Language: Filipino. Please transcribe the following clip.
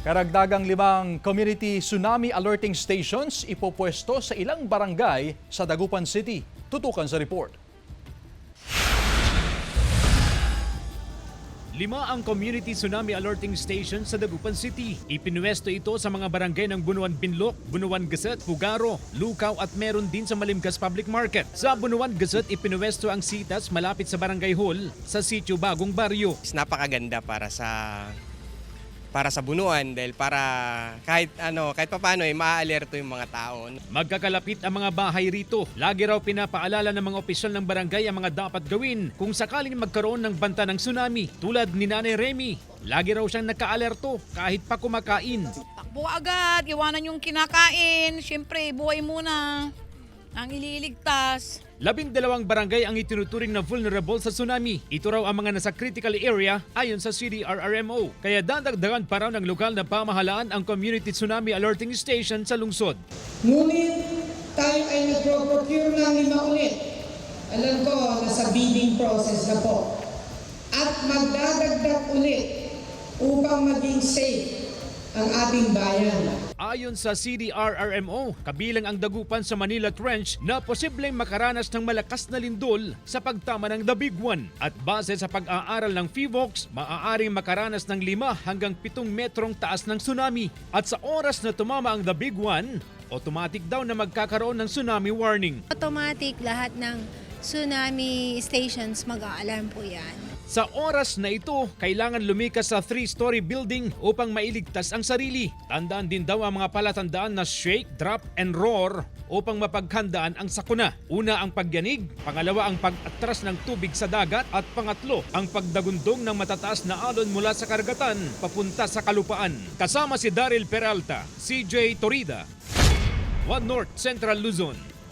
Karagdagang 5 community tsunami alerting stations ipopwesto sa ilang barangay sa Dagupan City. Tutukan sa report. 5 ang community tsunami alerting station sa Dagupan City. Ipinuwesto ito sa mga barangay ng Bunuan Binlok, Bunuan Gazet, Pugaro, Lukaw at meron din sa Malimgas Public Market. Sa Bunuan Gazet, ipinuwesto ang sitas malapit sa Barangay Hall sa Sitio Bagong Baryo. Napakaganda para sa Bunuan dahil para kahit papaano maaalerto yung mga tao. Magkakalapit ang mga bahay rito. Lagi raw pinapaalala ng mga opisyal ng barangay ang mga dapat gawin kung sakaling magkaroon ng banta ng tsunami. Tulad ni Nanay Remy, lagi raw siyang nakaalerto kahit pa kumakain. Takbo agad, iwanan yung kinakain. Siyempre, buhay muna ang ililigtas. 12 barangay ang itinuturing na vulnerable sa tsunami. Ito raw ang mga nasa critical area ayon sa CDRRMO. Kaya dadagdagan pa raw ng lokal na pamahalaan ang community tsunami alerting station sa lungsod. Ngunit tayo ay nagpro-procure ng 5 ulit. Alam ko, nasa bidding process na po. At magdadagdag ulit upang maging safe ang ating bayan. Ayon sa CDRRMO, kabilang ang Dagupan sa Manila Trench na posibleng makaranas ng malakas na lindol sa pagtama ng The Big One. At base sa pag-aaral ng PHIVOLCS, maaaring makaranas ng 5 hanggang 7 metrong taas ng tsunami. At sa oras na tumama ang The Big One, automatic daw na magkakaroon ng tsunami warning. Automatic lahat ng tsunami stations mag-a-alarm po yan. Sa oras na ito, kailangan lumikas sa 3-story building upang mailigtas ang sarili. Tandaan din daw ang mga palatandaan na shake, drop, and roar upang mapaghandaan ang sakuna. Una ang pagyanig, pangalawa ang pag-atras ng tubig sa dagat, at pangatlo ang pagdagundong ng matataas na alon mula sa karagatan papunta sa kalupaan. Kasama si Daryl Peralta, CJ Torida, One North Central Luzon.